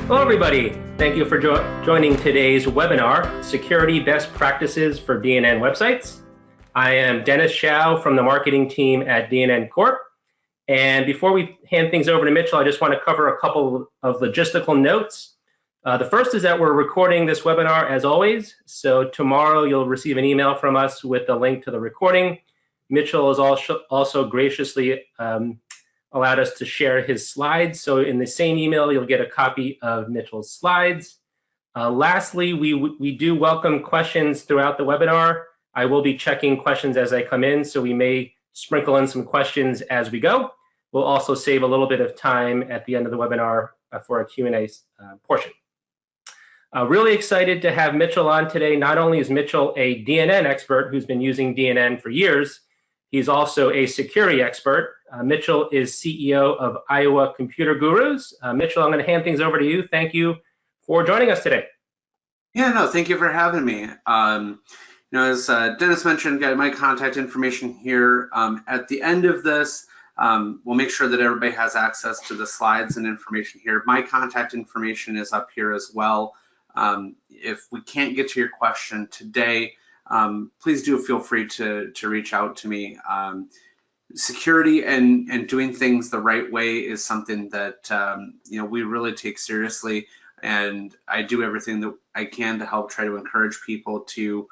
Hello, everybody. Thank you for joining today's webinar, Security Best Practices for DNN Websites. I am Dennis Shao from the marketing team at DNN Corp. And before we hand things over to Mitchell, I just want to cover a couple of logistical notes. The first is that we're recording this webinar as always. So tomorrow you'll receive an email from us with the link to the recording. Mitchell has also graciously allowed us to share his slides. So in the same email, you'll get a copy of Mitchell's slides. Lastly, we do welcome questions throughout the webinar. I will be checking questions as they come in, so we may sprinkle in some questions as we go. We'll also save a little bit of time at the end of the webinar for a Q&A portion. Really excited to have Mitchell on today. Not only is Mitchell a DNN expert who's been using DNN for years, he's also a security expert. Mitchell is CEO of Iowa Computer Gurus. Mitchell, I'm going to hand things over to you. Thank you for joining us today. Yeah, no, thank you for having me. As Dennis mentioned, got my contact information here. At the end of this, we'll make sure that everybody has access to the slides and information here. My contact information is up here as well. If we can't get to your question today, please do feel free to reach out to me. Security and doing things the right way is something that we really take seriously, and I do everything that I can to help try to encourage people to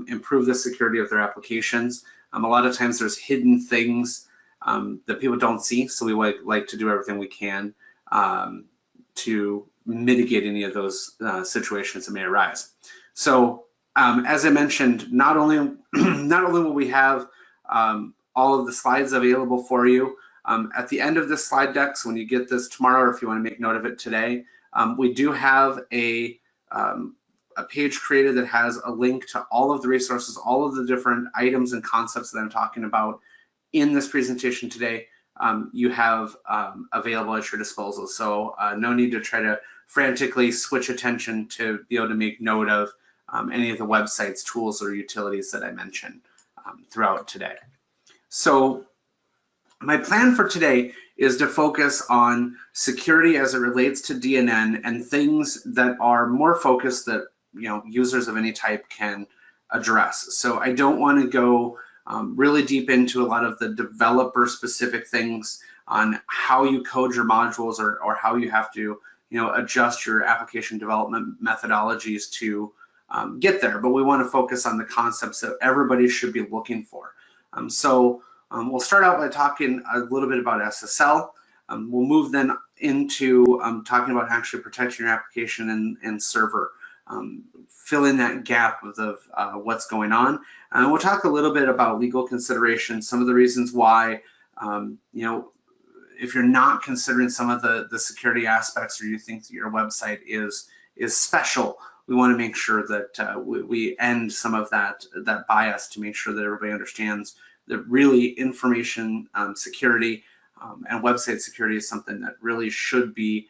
improve the security of their applications. A lot of times there's hidden things that people don't see, so we like to do everything we can to mitigate any of those situations that may arise. So as I mentioned, not only will we have all of the slides available for you at the end of this slide deck, so when you get this tomorrow, or if you want to make note of it today, we do have a page created that has a link to all of the resources, all of the different items and concepts that I'm talking about in this presentation today. You have available at your disposal, so no need to try to frantically switch attention to be able to make note of any of the websites, tools, or utilities that I mentioned throughout today. So my plan for today is to focus on security as it relates to DNN and things that are more focused that users of any type can address. So I don't want to go really deep into a lot of the developer specific things on how you code your modules or how you have to adjust your application development methodologies to get there, but we want to focus on the concepts that everybody should be looking for. So we'll start out by talking a little bit about SSL. We'll move then into talking about actually protecting your application and server, fill in that gap of what's going on. And we'll talk a little bit about legal considerations, some of the reasons why, if you're not considering some of the security aspects, or you think that your website is special, we want to make sure that we end some of that bias to make sure that everybody understands that really information security and website security is something that really should be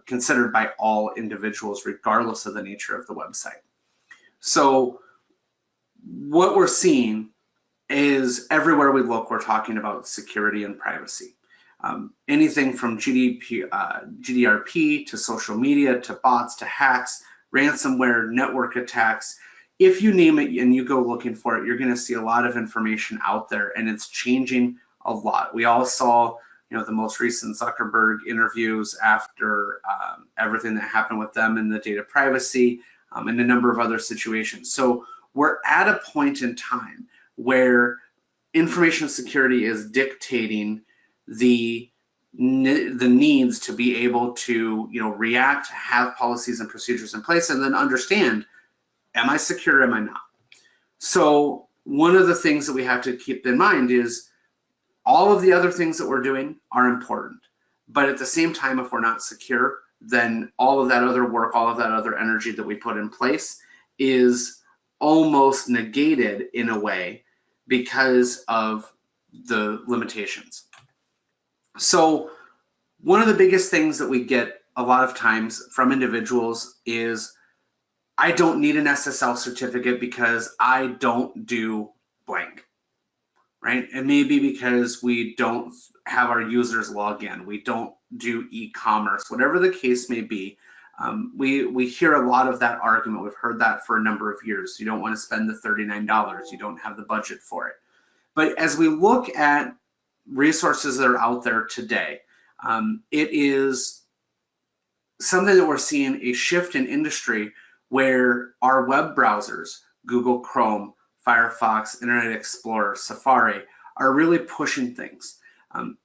considered by all individuals, regardless of the nature of the website. So what we're seeing is everywhere we look, we're talking about security and privacy. Anything from GDPR to social media, to bots, to hacks, ransomware, network attacks. If you name it and you go looking for it, you're going to see a lot of information out there, and it's changing a lot. We all saw, the most recent Zuckerberg interviews after everything that happened with them and the data privacy and a number of other situations. So we're at a point in time where information security is dictating the needs to be able to react, have policies and procedures in place, and then understand, am I secure or am I not? So one of the things that we have to keep in mind is all of the other things that we're doing are important, but at the same time, if we're not secure, then all of that other work, all of that other energy that we put in place is almost negated in a way because of the limitations. So one of the biggest things that we get a lot of times from individuals is, I don't need an SSL certificate because I don't do blank, right? It may be because we don't have our users log in, we don't do e-commerce, whatever the case may be. We hear a lot of that argument. We've heard that for a number of years. You don't want to spend the $39. You don't have the budget for it. But as we look at resources that are out there today, it is something that we're seeing a shift in industry where our web browsers, Google Chrome, Firefox, Internet Explorer, Safari, are really pushing things.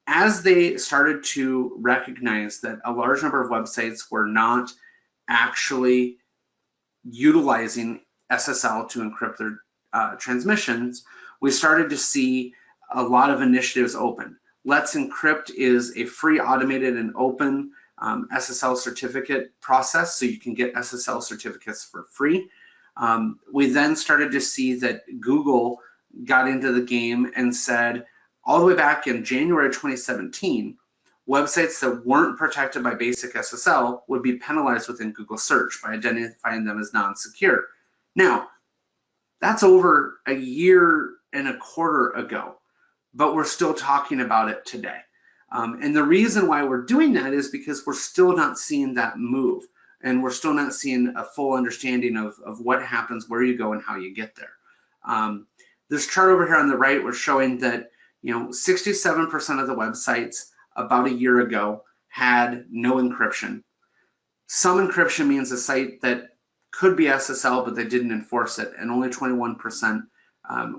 As they started to recognize that a large number of websites were not actually utilizing SSL to encrypt their transmissions, we started to see a lot of initiatives open. Let's Encrypt is a free, automated, and open SSL certificate process, so you can get SSL certificates for free. We then started to see that Google got into the game and said, all the way back in January 2017, websites that weren't protected by basic SSL would be penalized within Google search by identifying them as non-secure. Now, that's over a year and a quarter ago, but we're still talking about it today. And the reason why we're doing that is because we're still not seeing that move, and we're still not seeing a full understanding of what happens, where you go, and how you get there. This chart over here on the right, we're showing that 67% of the websites about a year ago had no encryption. Some encryption means a site that could be SSL, but they didn't enforce it, and only 21%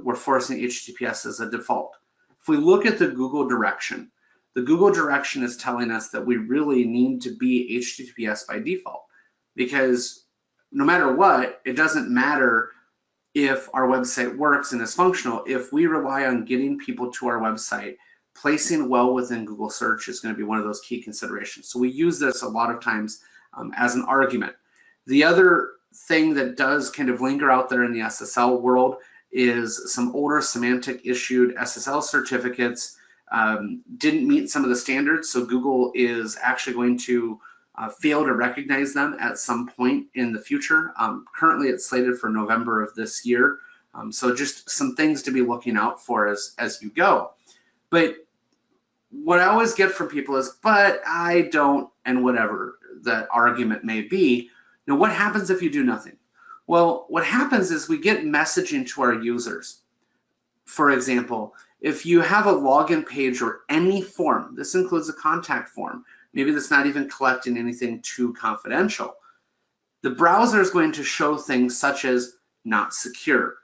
were forcing HTTPS as a default. If we look at the Google direction, the Google direction is telling us that we really need to be HTTPS by default, because no matter what, it doesn't matter if our website works and is functional. If we rely on getting people to our website, placing well within Google search is going to be one of those key considerations. So we use this a lot of times as an argument. The other thing that does kind of linger out there in the SSL world is some older semantic issued SSL certificates didn't meet some of the standards, so Google is actually going to fail to recognize them at some point in the future. Currently it's slated for November of this year, so just some things to be looking out for as you go. But what I always get from people is, but I don't, and whatever that argument may be. Now, what happens if you do nothing? Well, what happens is we get messaging to our users. For example, if you have a login page or any form, this includes a contact form, maybe that's not even collecting anything too confidential, the browser is going to show things such as not secure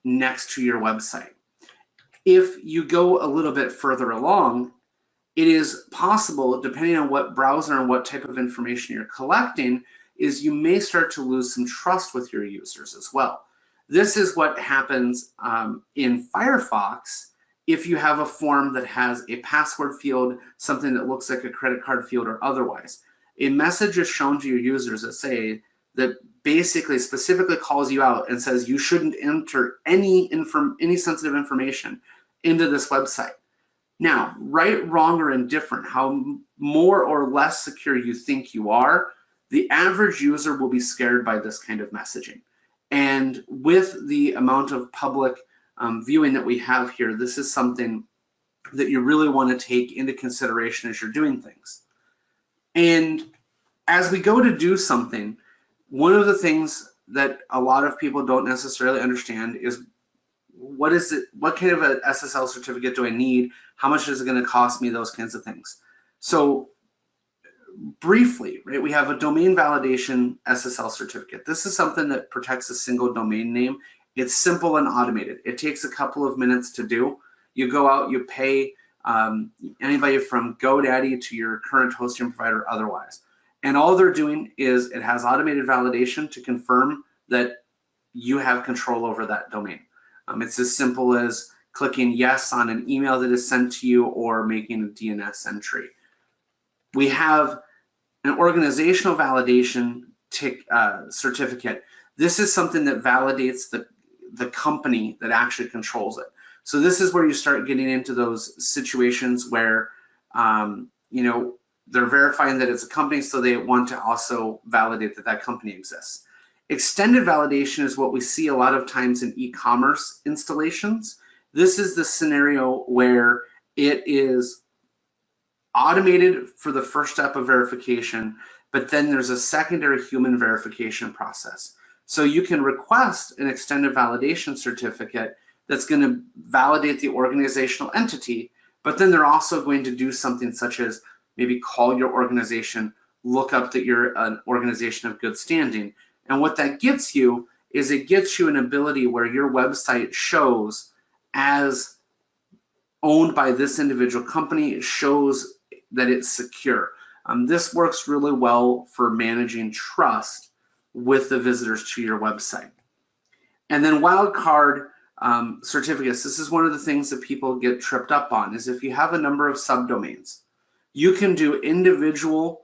next to your website. If you go a little bit further along, it is possible, depending on what browser and what type of information you're collecting, is you may start to lose some trust with your users as well. This is what happens in Firefox if you have a form that has a password field, something that looks like a credit card field or otherwise. A message is shown to your users that basically specifically calls you out and says you shouldn't enter any sensitive information into this website. Now, right, wrong, or indifferent, how more or less secure you think you are, the average user will be scared by this kind of messaging. And with the amount of public viewing that we have here, this is something that you really want to take into consideration as you're doing things. And as we go to do something, one of the things that a lot of people don't necessarily understand is what kind of a SSL certificate do I need? How much is it going to cost me? Those kinds of things. So briefly, right, we have a domain validation SSL certificate. This is something that protects a single domain name. It's simple and automated. It takes a couple of minutes to do. You go out, you pay anybody from GoDaddy to your current hosting provider otherwise. And all they're doing is it has automated validation to confirm that you have control over that domain. It's as simple as clicking yes on an email that is sent to you or making a DNS entry. We have an organizational validation certificate. This is something that validates the company that actually controls it. So this is where you start getting into those situations where they're verifying that it's a company, so they want to also validate that that company exists. Extended validation is what we see a lot of times in e-commerce installations. This is the scenario where it is automated for the first step of verification. but then there's a secondary human verification process. So you can request an extended validation certificate that's going to validate the organizational entity, but then they're also going to do something such as maybe call your organization, look up that you're an organization of good standing. And what that gets you is it gets you an ability where your website shows as owned by this individual company. It shows that it's secure. This works really well for managing trust with the visitors to your website. And then wildcard certificates. This is one of the things that people get tripped up on, is if you have a number of subdomains, you can do individual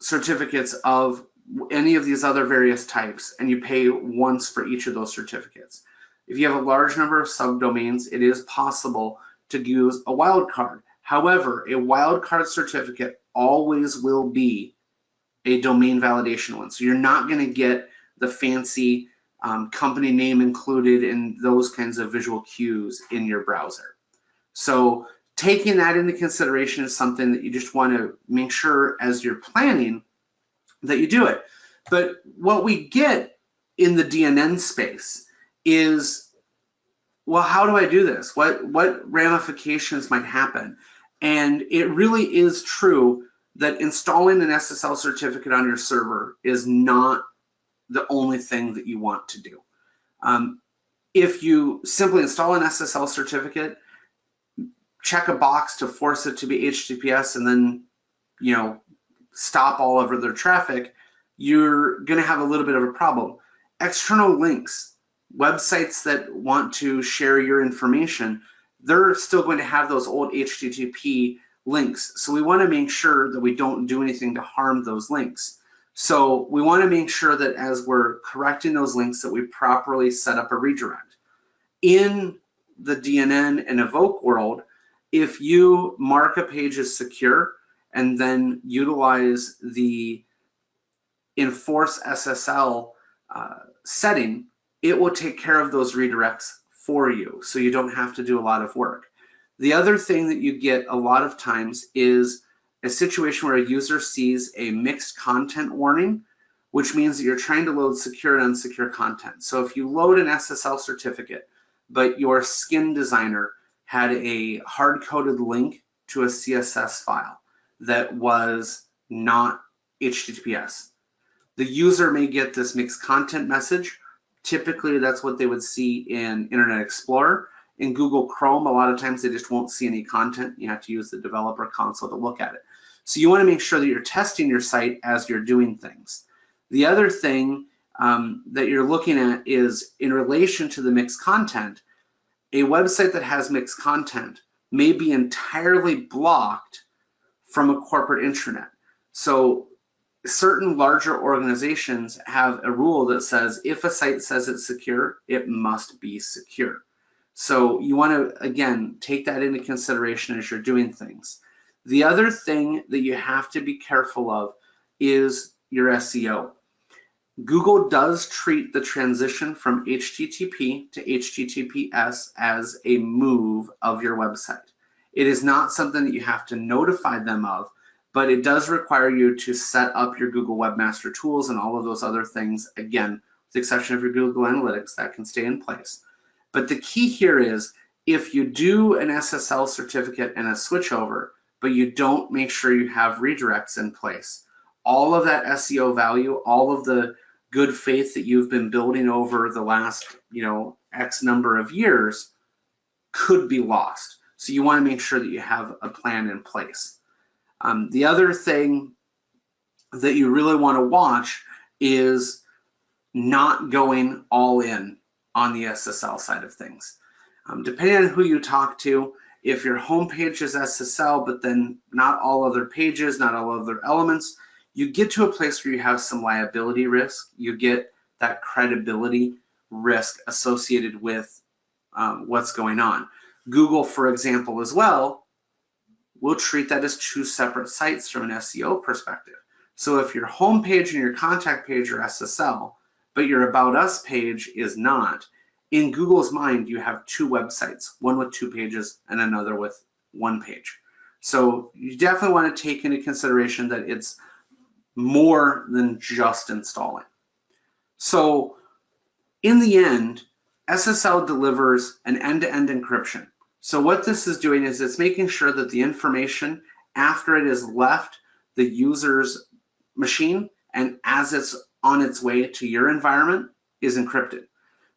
certificates of any of these other various types, and you pay once for each of those certificates. If you have a large number of subdomains, it is possible to use a wildcard. However, a wildcard certificate always will be a domain validation one. So you're not going to get the fancy company name included in those kinds of visual cues in your browser. So taking that into consideration is something that you just want to make sure as you're planning that you do it. But what we get in the DNN space is, well, how do I do this? What ramifications might happen? And it really is true that installing an SSL certificate on your server is not the only thing that you want to do. If you simply install an SSL certificate, check a box to force it to be HTTPS, and then, you know, stop all of their traffic, you're going to have a little bit of a problem. External links, websites that want to share your information, they're still going to have those old HTTP links. So we want to make sure that we don't do anything to harm those links. So we want to make sure that as we're correcting those links that we properly set up a redirect. In the DNN and Evoke world, if you mark a page as secure and then utilize the enforce SSL setting, it will take care of those redirects for you, so you don't have to do a lot of work. The other thing that you get a lot of times is a situation where a user sees a mixed content warning, which means that you're trying to load secure and unsecure content. So if you load an SSL certificate, but your skin designer had a hard-coded link to a CSS file that was not HTTPS, the user may get this mixed content message. Typically, that's what they would see in Internet Explorer. In Google Chrome, a lot of times they just won't see any content. You have to use the developer console to look at it. So you want to make sure that you're testing your site as you're doing things. The other thing that you're looking at is in relation to the mixed content, a website that has mixed content may be entirely blocked from a corporate intranet. So certain larger organizations have a rule that says if a site says it's secure, it must be secure. So you want to, again, take that into consideration as you're doing things. The other thing that you have to be careful of is your SEO. Google does treat the transition from HTTP to HTTPS as a move of your website. It is not something that you have to notify them of, but it does require you to set up your Google Webmaster Tools and all of those other things, again, with the exception of your Google Analytics, that can stay in place. But the key here is if you do an SSL certificate and a switchover, but you don't make sure you have redirects in place, all of that SEO value, all of the good faith that you've been building over the last, X number of years could be lost. So you want to make sure that you have a plan in place. The other thing that you really want to watch is not going all in on the SSL side of things. Depending on who you talk to, if your homepage is SSL, but then not all other pages, not all other elements, you get to a place where you have some liability risk. You get that credibility risk associated with what's going on. Google, for example, as well, will treat that as two separate sites from an SEO perspective. So if your homepage and your contact page are SSL, but your About Us page is not, in Google's mind, you have two websites, one with 2 pages and another with 1 page. So you definitely want to take into consideration that it's more than just installing. So in the end, SSL delivers an end-to-end encryption. So what this is doing is it's making sure that the information after it has left the user's machine and as it's on its way to your environment is encrypted.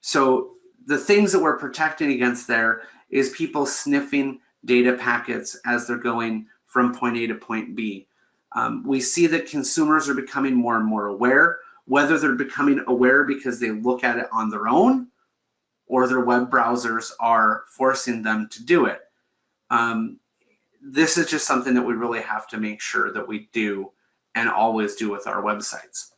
So the things that we're protecting against there is people sniffing data packets as they're going from point A to point B. We see that consumers are becoming more and more aware, whether they're becoming aware because they look at it on their own or their web browsers are forcing them to do it. This is just something that we really have to make sure that we do and always do with our websites.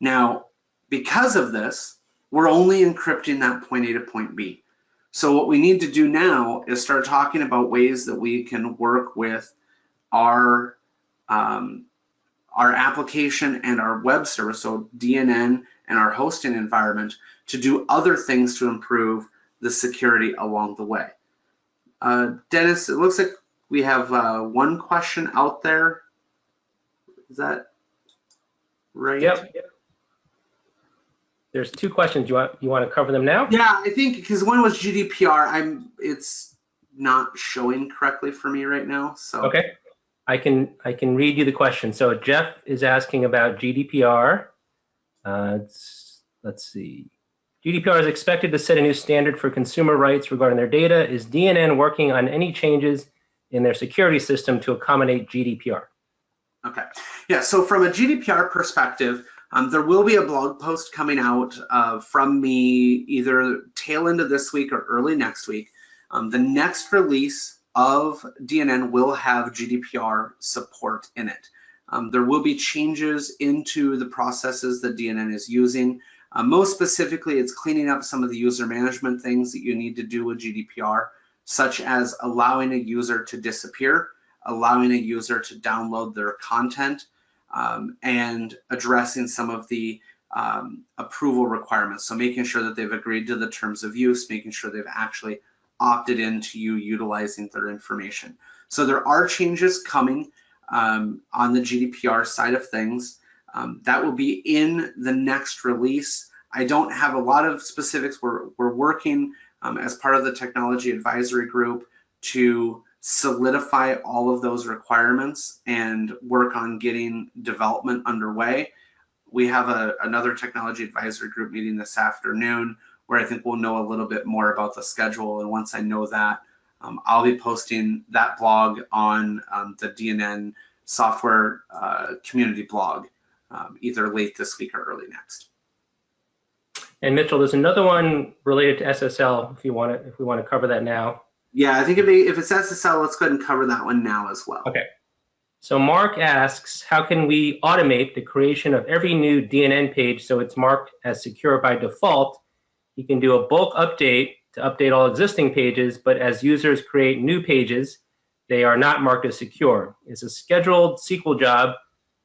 Now, because of this, we're only encrypting that point A to point B. So what we need to do now is start talking about ways that we can work with our application and our web service, so DNN and our hosting environment, to do other things to improve the security along the way. Dennis, it looks like we have one question out there. Is that right? Yep. There's two questions. You want to cover them now? Yeah, I think because one was GDPR. It's not showing correctly for me right now. So okay, I can read you the question. So Jeff is asking about GDPR. Let's see. GDPR is expected to set a new standard for consumer rights regarding their data. Is DNN working on any changes in their security system to accommodate GDPR? Okay. Yeah, so from a GDPR perspective, there will be a blog post coming out from me either tail end of this week or early next week. The next release of DNN will have GDPR support in it. There will be changes into the processes that DNN is using. Most specifically, it's cleaning up some of the user management things that you need to do with GDPR, such as allowing a user to disappear, allowing a user to download their content, and addressing some of the approval requirements. So making sure that they've agreed to the terms of use, making sure they've actually opted into you utilizing their information. So there are changes coming on the GDPR side of things. That will be in the next release. I don't have a lot of specifics. We're working as part of the technology advisory group to solidify all of those requirements and work on getting development underway. We have another technology advisory group meeting this afternoon where I think we'll know a little bit more about the schedule. And once I know that, I'll be posting that blog on the DNN software community blog, either late this week or early next. And Mitchell, there's another one related to SSL if we want to cover that now. Yeah, I think if it's SSL, let's go ahead and cover that one now as well. Okay. So Mark asks, how can we automate the creation of every new DNN page so it's marked as secure by default? You can do a bulk update to update all existing pages, but as users create new pages, they are not marked as secure. It's a scheduled SQL job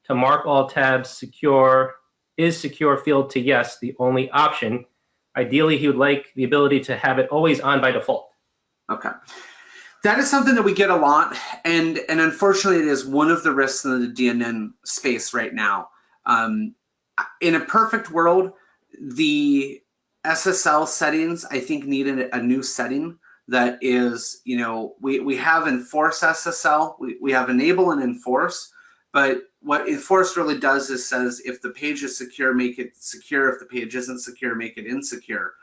to mark all tabs secure. Is secure field to yes the only option? Ideally, he would like the ability to have it always on by default. Okay. That is something that we get a lot, and unfortunately it is one of the risks in the DNN space right now. In a perfect world, the SSL settings, I think, need a new setting that is, we have enforce SSL, we have enable and enforce, but what enforce really does is says if the page is secure, make it secure. If the page isn't secure, make it insecure.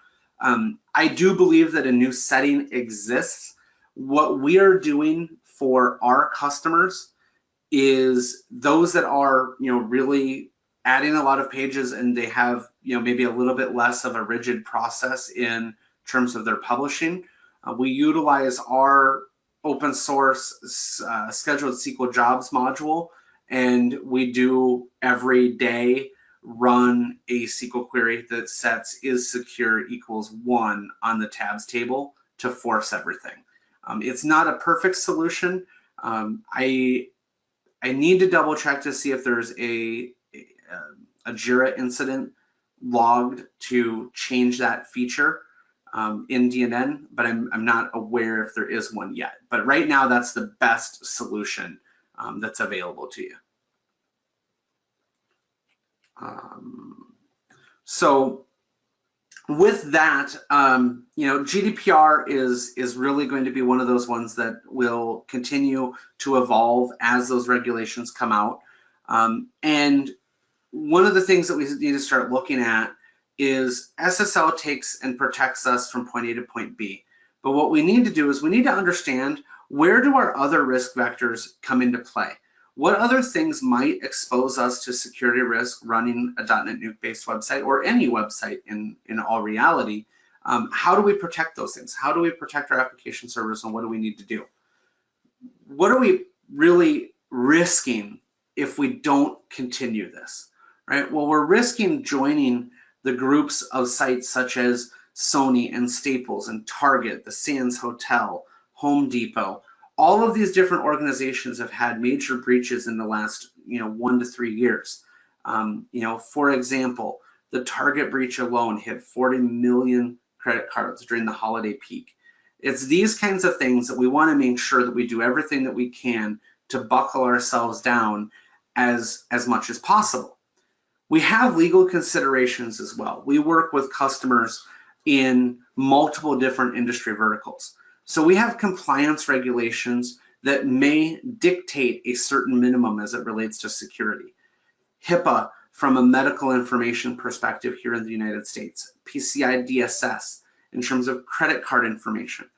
I do believe that a new setting exists. What we are doing for our customers is those that are, really adding a lot of pages and they have, maybe a little bit less of a rigid process in terms of their publishing. We utilize our open source scheduled SQL jobs module, and we do every day run a SQL query that sets is secure equals 1 on the tabs table to force everything. It's not a perfect solution. I need to double check to see if there's a Jira incident logged to change that feature in DNN, but I'm not aware if there is one yet. But right now, that's the best solution that's available to you. So with that, GDPR is really going to be one of those ones that will continue to evolve as those regulations come out. And one of the things that we need to start looking at is SSL takes and protects us from point A to point B. But what we need to do is we need to understand, where do our other risk vectors come into play? What other things might expose us to security risk running a .NET Nuke-based website, or any website in all reality? How do we protect those things? How do we protect our application servers, and what do we need to do? What are we really risking if we don't continue this, right? Well, we're risking joining the groups of sites such as Sony and Staples and Target, the Sands Hotel, Home Depot. All of these different organizations have had major breaches in the last 1 to 3 years. For example, the Target breach alone hit 40 million credit cards during the holiday peak. It's these kinds of things that we want to make sure that we do everything that we can to buckle ourselves down as much as possible. We have legal considerations as well. We work with customers in multiple different industry verticals. So we have compliance regulations that may dictate a certain minimum as it relates to security. HIPAA from a medical information perspective here in the United States, PCI DSS in terms of credit card information.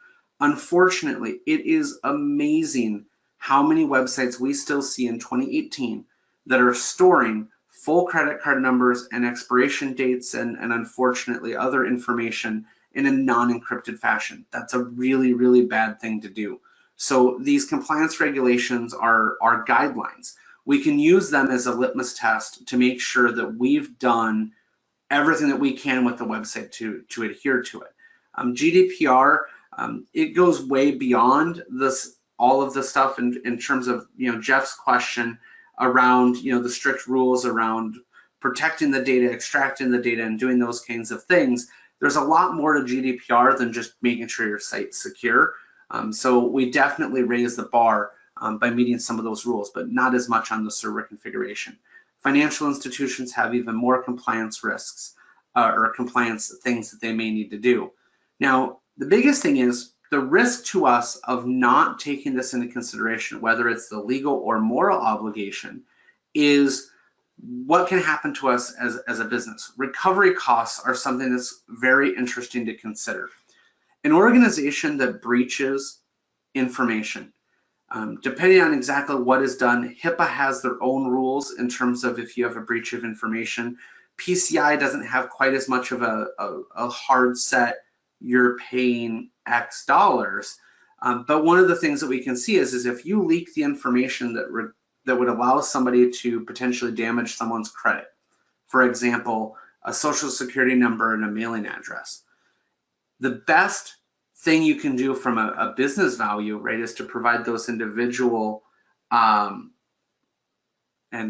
Unfortunately, it is amazing how many websites we still see in 2018 that are storing full credit card numbers and expiration dates and unfortunately other information in a non-encrypted fashion. That's a really, really bad thing to do. So these compliance regulations are guidelines. We can use them as a litmus test to make sure that we've done everything that we can with the website to adhere to it. GDPR, it goes way beyond this, all of the stuff in terms of Jeff's question around the strict rules around protecting the data, extracting the data, and doing those kinds of things. There's a lot more to GDPR than just making sure your site's secure. So we definitely raise the bar by meeting some of those rules, but not as much on the server configuration. Financial institutions have even more compliance risks or compliance things that they may need to do. Now, the biggest thing is the risk to us of not taking this into consideration, whether it's the legal or moral obligation, is what can happen to us as a business. Recovery costs are something that's very interesting to consider. An organization that breaches information, depending on exactly what is done, HIPAA has their own rules in terms of if you have a breach of information. PCI doesn't have quite as much of a hard set, you're paying X dollars. But one of the things that we can see is if you leak the information that would allow somebody to potentially damage someone's credit, for example, a social security number and a mailing address, the best thing you can do from a business value, right, is to provide those individual, and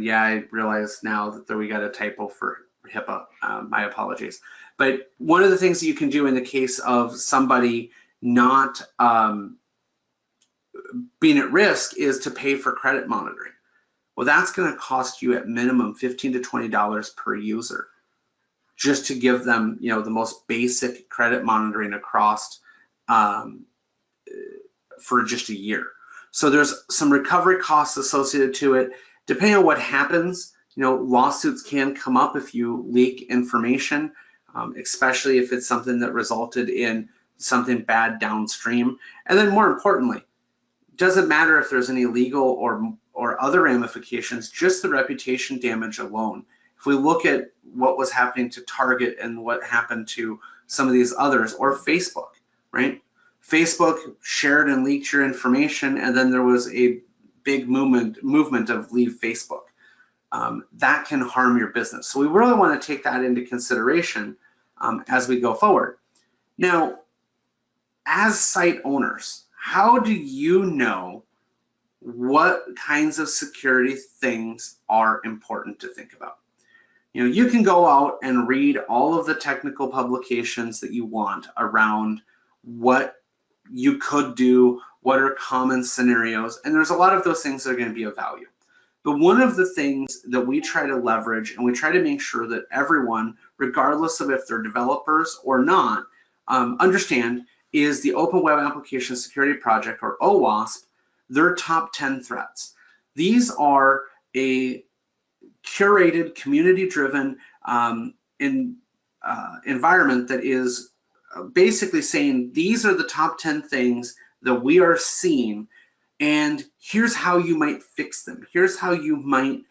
yeah, I realize now that we got a typo for HIPAA, my apologies. But one of the things that you can do in the case of somebody not being at risk is to pay for credit monitoring. Well, that's going to cost you at minimum $15 to $20 per user, just to give them, the most basic credit monitoring across for just a year. So there's some recovery costs associated to it. Depending on what happens, lawsuits can come up if you leak information, especially if it's something that resulted in something bad downstream. And then more importantly, it doesn't matter if there's any legal or other ramifications, just the reputation damage alone. If we look at what was happening to Target and what happened to some of these others, or Facebook, right? Facebook shared and leaked your information, and then there was a big movement of leave Facebook. That can harm your business. So we really want to take that into consideration as we go forward. Now, as site owners, how do you know what kinds of security things are important to think about? You can go out and read all of the technical publications that you want around what you could do, what are common scenarios, and there's a lot of those things that are going to be of value. But one of the things that we try to leverage, and we try to make sure that everyone, regardless of if they're developers or not, understand, is the Open Web Application Security Project, or OWASP, their top 10 threats. These are a curated, community-driven environment that is basically saying these are the top 10 things that we are seeing, and here's how you might fix them. Here's how you might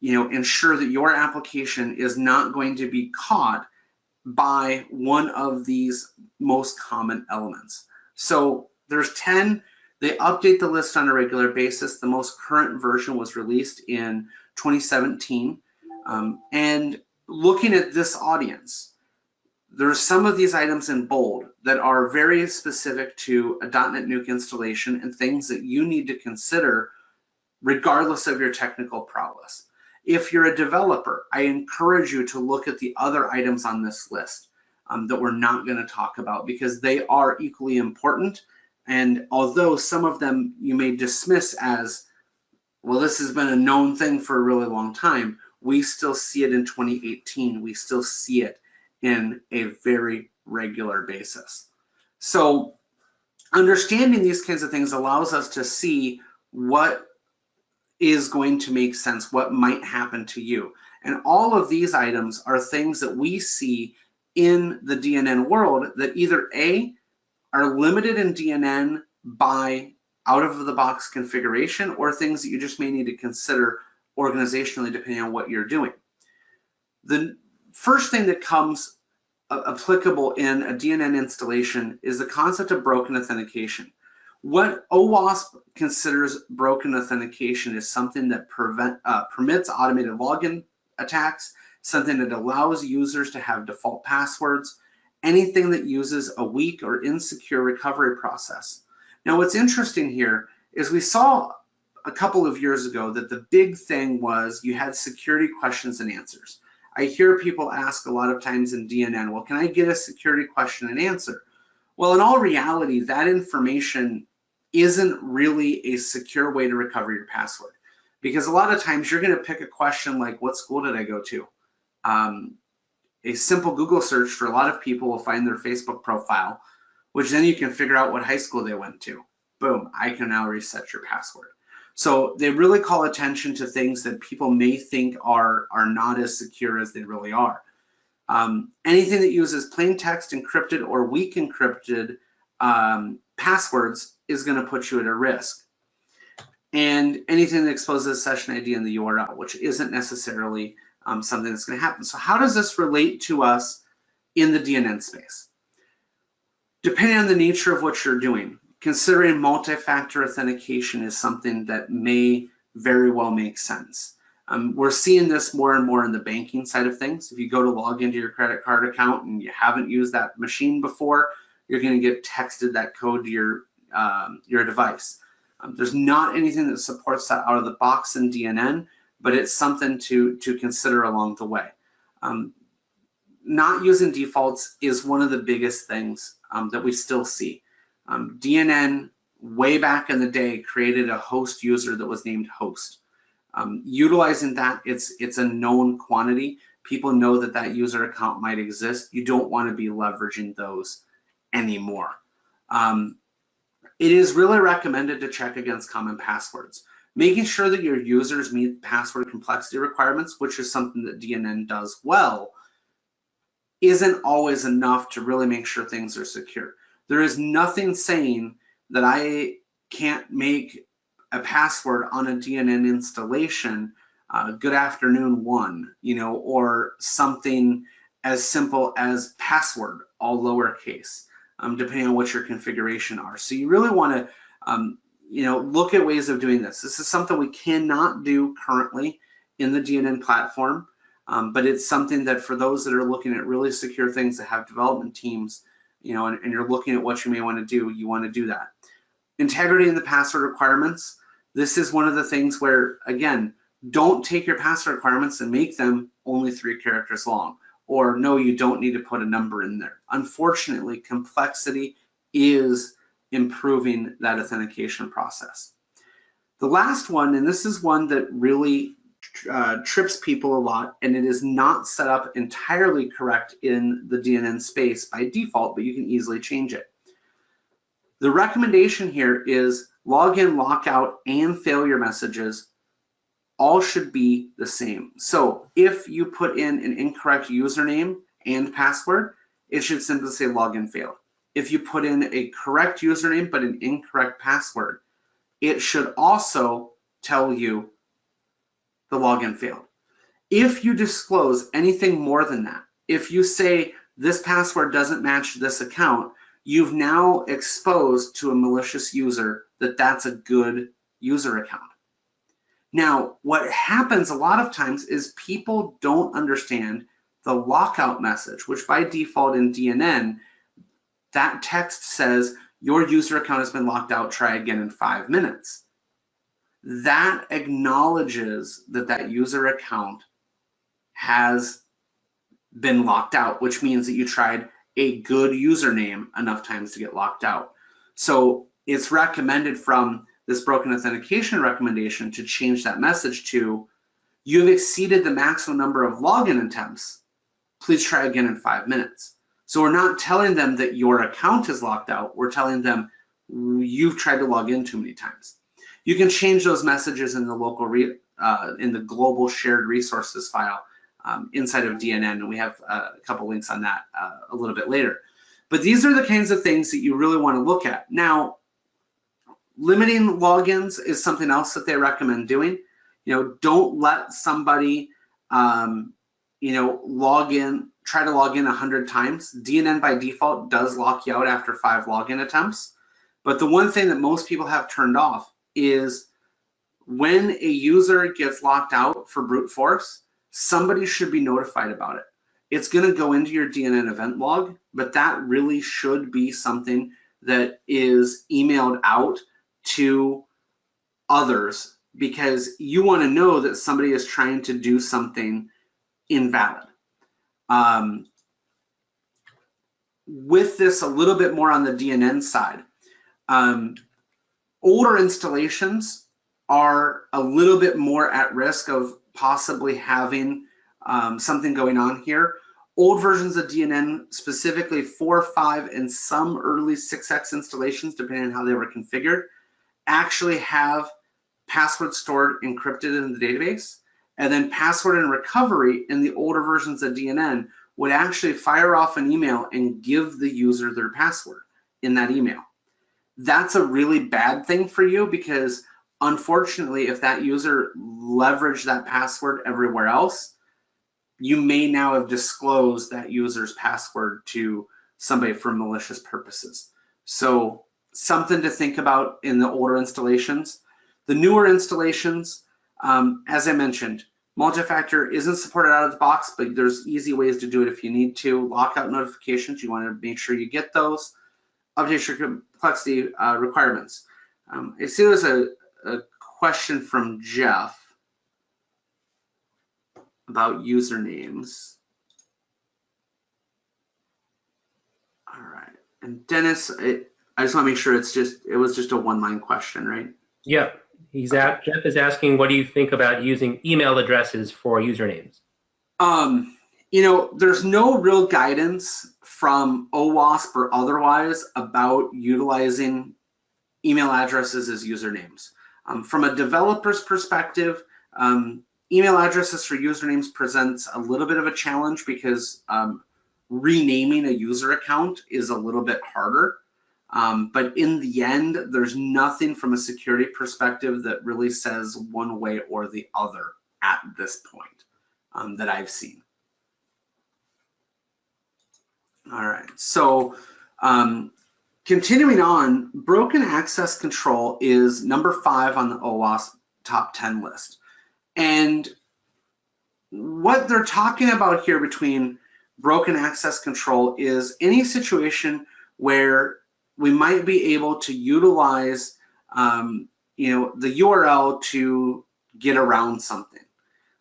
ensure that your application is not going to be caught by one of these most common elements. So there's 10. They update the list on a regular basis. The most current version was released in 2017. And looking at this audience, there's some of these items in bold that are very specific to a .NET Nuke installation and things that you need to consider regardless of your technical prowess. If you're a developer, I encourage you to look at the other items on this list that we're not going to talk about, because they are equally important. And although some of them you may dismiss as, well, this has been a known thing for a really long time, we still see it in 2018. We still see it in a very regular basis. So understanding these kinds of things allows us to see what is going to make sense, what might happen to you. And all of these items are things that we see in the DNN world that either A, are limited in DNN by out-of-the-box configuration, or things that you just may need to consider organizationally depending on what you're doing. The first thing that comes applicable in a DNN installation is the concept of broken authentication. What OWASP considers broken authentication is something that permits automated login attacks, something that allows users to have default passwords, anything that uses a weak or insecure recovery process. Now, what's interesting here is we saw a couple of years ago that the big thing was you had security questions and answers. I hear people ask a lot of times in DNN, well, can I get a security question and answer? Well, in all reality, that information isn't really a secure way to recover your password, because a lot of times you're going to pick a question like, what school did I go to? A simple Google search for a lot of people will find their Facebook profile, which then you can figure out what high school they went to. Boom, I can now reset your password. So they really call attention to things that people may think are not as secure as they really are. Anything that uses plain text encrypted or weak encrypted passwords is going to put you at a risk. And anything that exposes session ID in the URL, which isn't necessarily something that's going to happen. So how does this relate to us in the DNN space? Depending on the nature of what you're doing, considering multi-factor authentication is something that may very well make sense. We're seeing this more and more in the banking side of things. If you go to log into your credit card account and you haven't used that machine before, you're going to get texted that code to your device. There's not anything that supports that out of the box in DNN, but it's something to consider along the way. Not using defaults is one of the biggest things that we still see. DNN, way back in the day, created a host user that was named host. Utilizing that, it's a known quantity. People know that that user account might exist. You don't want to be leveraging those anymore. It is really recommended to check against common passwords. Making sure that your users meet password complexity requirements, which is something that DNN does well, isn't always enough to really make sure things are secure. There is nothing saying that I can't make a password on a DNN installation, good afternoon 1, or something as simple as password, all lowercase, depending on what your configuration are. So you really want to look at ways of doing this. This is something we cannot do currently in the DNN platform, but it's something that for those that are looking at really secure things that have development teams, and you're looking at what you may want to do, you want to do that. Integrity in the password requirements. This is one of the things where, again, don't take your password requirements and make them only 3 characters long, or no, you don't need to put a number in there. Unfortunately, complexity is improving that authentication process. The last one, and this is one that really trips people a lot, and it is not set up entirely correct in the DNN space by default, but you can easily change it. The recommendation here is login, lockout, and failure messages all should be the same. So if you put in an incorrect username and password, it should simply say login failed. If you put in a correct username but an incorrect password, it should also tell you the login failed. If you disclose anything more than that, if you say this password doesn't match this account, you've now exposed to a malicious user that that's a good user account. Now, what happens a lot of times is people don't understand the lockout message, which by default in DNN, that text says your user account has been locked out, try again in 5 minutes. That acknowledges that that user account has been locked out, which means that you tried a good username enough times to get locked out. So it's recommended from this broken authentication recommendation to change that message to, you've exceeded the maximum number of login attempts. Please try again in 5 minutes. So we're not telling them that your account is locked out. We're telling them you've tried to log in too many times. You can change those messages in the local, in the global shared resources file inside of DNN, and we have a couple links on that a little bit later. But these are the kinds of things that you really want to look at. Now, limiting logins is something else that they recommend doing. Don't let somebody, try to log in 100 times. DNN by default does lock you out after 5 login attempts. But the one thing that most people have turned off is when a user gets locked out for brute force, somebody should be notified about it. It's going to go into your DNN event log, but that really should be something that is emailed out to others, because you want to know that somebody is trying to do something invalid. With this a little bit more on the DNN side, older installations are a little bit more at risk of possibly having something going on here. Old versions of DNN, specifically 4, 5, and some early 6x installations, depending on how they were configured, actually have password stored encrypted in the database, and then password and recovery in the older versions of DNN would actually fire off an email and give the user their password in that email. That's a really bad thing for you, because unfortunately, if that user leveraged that password everywhere else, you may now have disclosed that user's password to somebody for malicious purposes. So something to think about in the older installations. The newer installations, as I mentioned, multi-factor isn't supported out of the box, but there's easy ways to do it if you need to. Lockout notifications, you want to make sure you get those. Update your complexity requirements. I see there's a question from Jeff about usernames. All right, and Dennis, I just want to make sure it was just a one-line question, right? Yep. Jeff is asking, what do you think about using email addresses for usernames? There's no real guidance from OWASP or otherwise about utilizing email addresses as usernames. From a developer's perspective, email addresses for usernames presents a little bit of a challenge, because renaming a user account is a little bit harder. But in the end, there's nothing from a security perspective that really says one way or the other at this point that I've seen. All right, so continuing on, broken access control is number 5 on the OWASP top 10 list. And what they're talking about here between broken access control is any situation where we might be able to utilize the URL to get around something.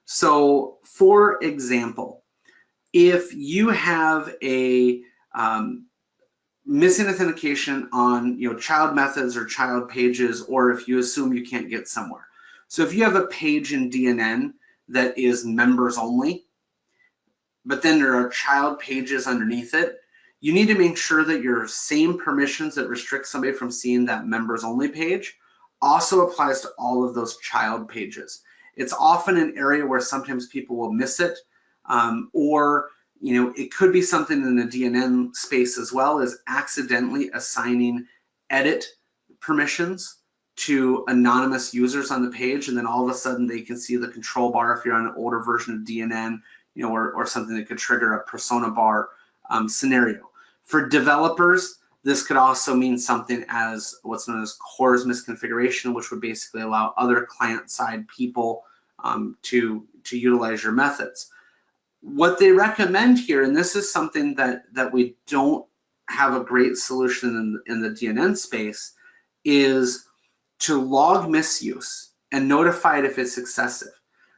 So for example, if you have a missing authentication on child methods or child pages, or if you assume you can't get somewhere. So if you have a page in DNN that is members only, but then there are child pages underneath it, you need to make sure that your same permissions that restrict somebody from seeing that members only page also applies to all of those child pages. It's often an area where sometimes people will miss it, or it could be something in the DNN space as well, as accidentally assigning edit permissions to anonymous users on the page, and then all of a sudden they can see the control bar if you're on an older version of DNN, or something that could trigger a persona bar scenario. For developers, this could also mean something as what's known as CORS misconfiguration, which would basically allow other client-side people to utilize your methods. What they recommend here, and this is something that we don't have a great solution in the DNN space, is to log misuse and notify it if it's excessive.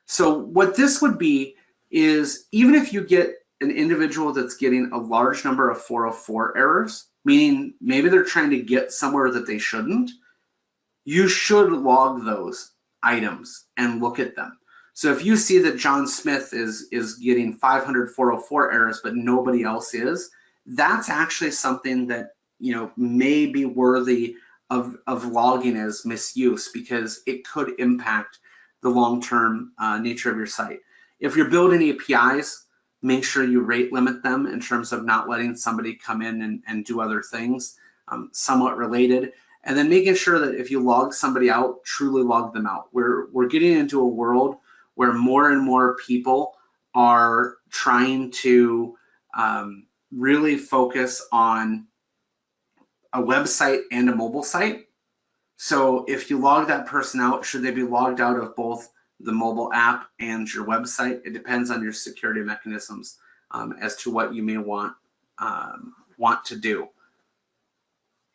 So what this would be is, even if you get an individual that's getting a large number of 404 errors, meaning maybe they're trying to get somewhere that they shouldn't, you should log those items and look at them. So if you see that John Smith is getting 500 404 errors, but nobody else is, that's actually something that may be worthy of logging as misuse, because it could impact the long-term nature of your site. If you're building APIs, make sure you rate limit them in terms of not letting somebody come in and do other things somewhat related. And then making sure that if you log somebody out, truly log them out. We're getting into a world where more and more people are trying to really focus on a website and a mobile site. So if you log that person out, should they be logged out of both the mobile app and your website? It depends on your security mechanisms as to what you may want to do.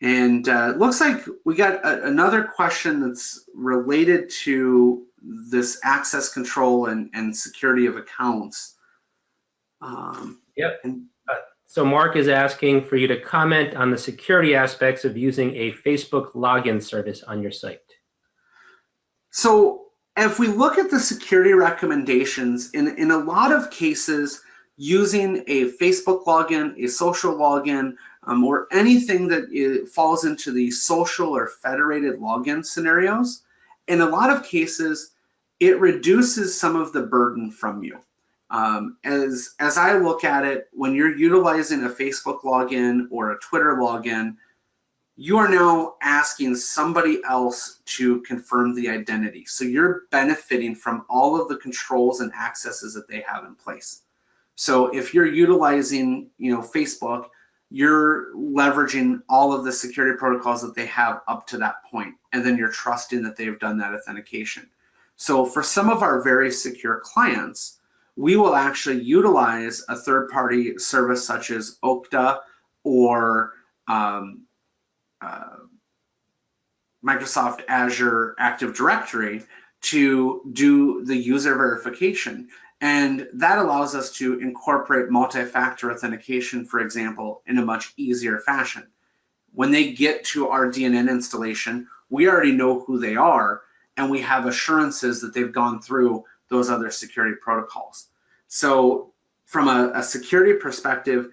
And it looks like we got another question that's related to this access control and security of accounts. Yep. So Mark is asking for you to comment on the security aspects of using a Facebook login service on your site. So if we look at the security recommendations, in a lot of cases, using a Facebook login, a social login, or anything that falls into the social or federated login scenarios, in a lot of cases, it reduces some of the burden from you. As I look at it, when you're utilizing a Facebook login or a Twitter login, you are now asking somebody else to confirm the identity. So you're benefiting from all of the controls and accesses that they have in place. So if you're utilizing, Facebook, you're leveraging all of the security protocols that they have up to that point, and then you're trusting that they've done that authentication. So for some of our very secure clients, we will actually utilize a third-party service such as Okta or Microsoft Azure Active Directory to do the user verification. And that allows us to incorporate multi-factor authentication, for example, in a much easier fashion. When they get to our DNN installation, we already know who they are, and we have assurances that they've gone through those other security protocols. So from a security perspective,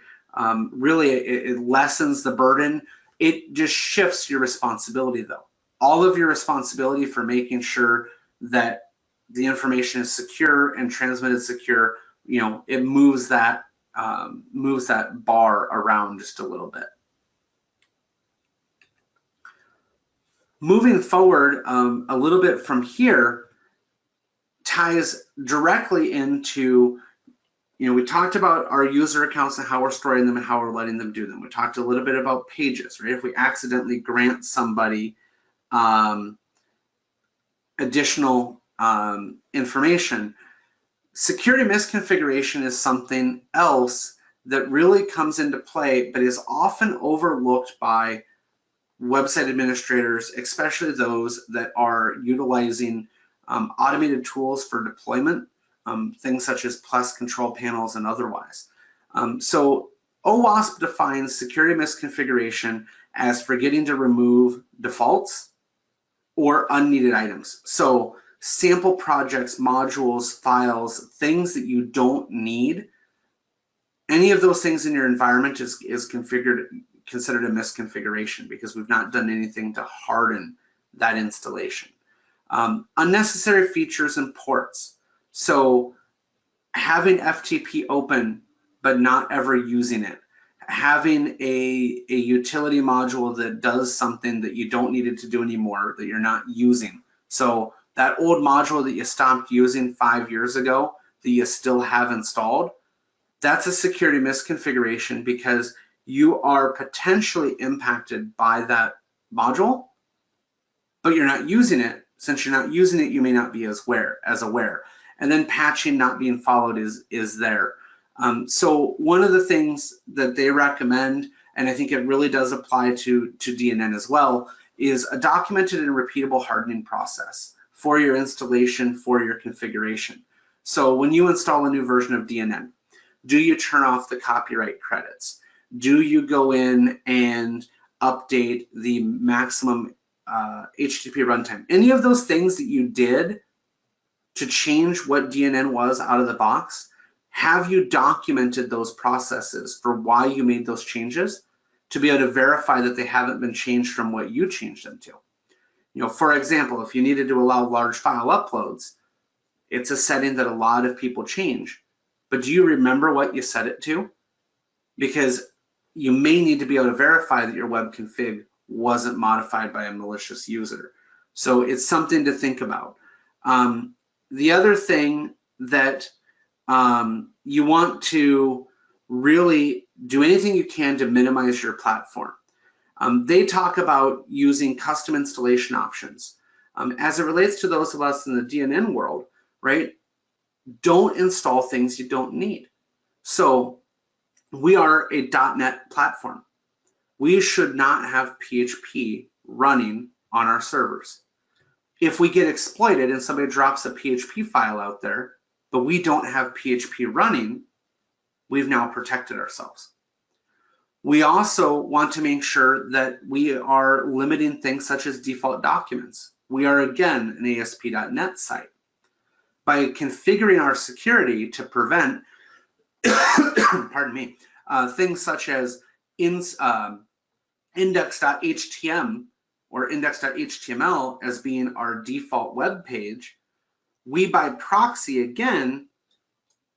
really it lessens the burden. It just shifts your responsibility, though. All of your responsibility for making sure that the information is secure and transmitted secure, it moves that bar around just a little bit. Moving forward a little bit from here ties directly into, we talked about our user accounts and how we're storing them and how we're letting them do them. We talked a little bit about pages, right? If we accidentally grant somebody additional information, security misconfiguration is something else that really comes into play, but is often overlooked by website administrators, especially those that are utilizing automated tools for deployment, things such as Plus control panels and otherwise. So OWASP defines security misconfiguration as forgetting to remove defaults or unneeded items. So sample projects, modules, files, things that you don't need, any of those things in your environment is considered a misconfiguration because we've not done anything to harden that installation. Unnecessary features and ports. So having FTP open but not ever using it. Having a utility module that does something that you don't need it to do anymore, that you're not using. So that old module that you stopped using 5 years ago that you still have installed, that's a security misconfiguration because you are potentially impacted by that module, but you're not using it. Since you're not using it, you may not be as aware. And then patching not being followed is there. So one of the things that they recommend, and I think it really does apply to DNN as well, is a documented and repeatable hardening process for your installation, for your configuration. So when you install a new version of DNN, do you turn off the copyright credits? Do you go in and update the maximum HTTP runtime? Any of those things that you did to change what DNN was out of the box, have you documented those processes for why you made those changes to be able to verify that they haven't been changed from what you changed them to? You know, for example, if you needed to allow large file uploads, it's a setting that a lot of people change. But do you remember what you set it to? Because you may need to be able to verify that your web config wasn't modified by a malicious user. So it's something to think about. The other thing that you want to really do anything you can to minimize your platform. They talk about using custom installation options. As it relates to those of us in the DNN world, right? Don't install things you don't need. So we are a .NET platform. We should not have PHP running on our servers. If we get exploited and somebody drops a PHP file out there, but we don't have PHP running, we've now protected ourselves. We also want to make sure that we are limiting things such as default documents. We are, again, an ASP.NET site. By configuring our security to prevent, pardon me, things such as index.htm or index.html as being our default web page, we by proxy, again,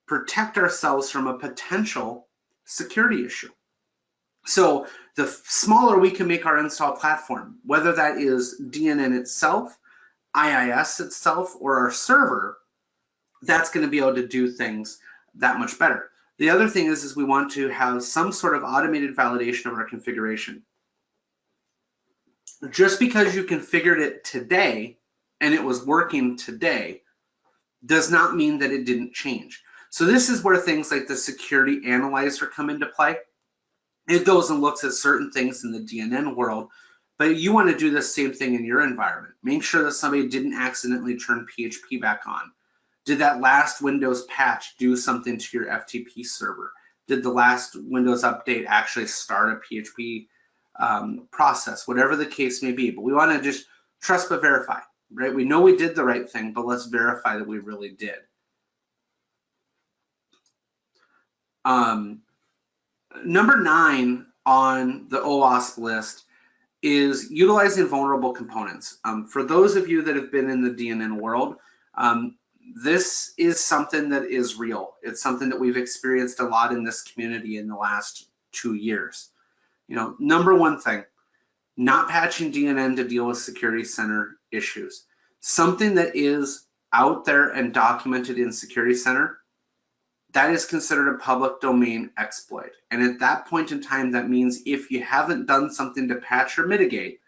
protect ourselves from a potential security issue. So the smaller we can make our install platform, whether that is DNN itself, IIS itself, or our server, that's going to be able to do things that much better. The other thing is we want to have some sort of automated validation of our configuration. Just because you configured it today and it was working today does not mean that it didn't change. So this is where things like the security analyzer come into play. It goes and looks at certain things in the DNN world, but you want to do the same thing in your environment. Make sure that somebody didn't accidentally turn PHP back on. Did that last Windows patch do something to your FTP server? Did the last Windows update actually start a PHP process? Whatever the case may be. But we want to just trust but verify, right? We know we did the right thing, but let's verify that we really did. Number 9 on the OWASP list is utilizing vulnerable components. For those of you that have been in the DNN world, this is something that is real. It's something that we've experienced a lot in this community in the last 2 years. You know, number one thing, not patching DNN to deal with Security Center issues. Something that is out there and documented in Security Center, that is considered a public domain exploit. And at that point in time, that means if you haven't done something to patch or mitigate,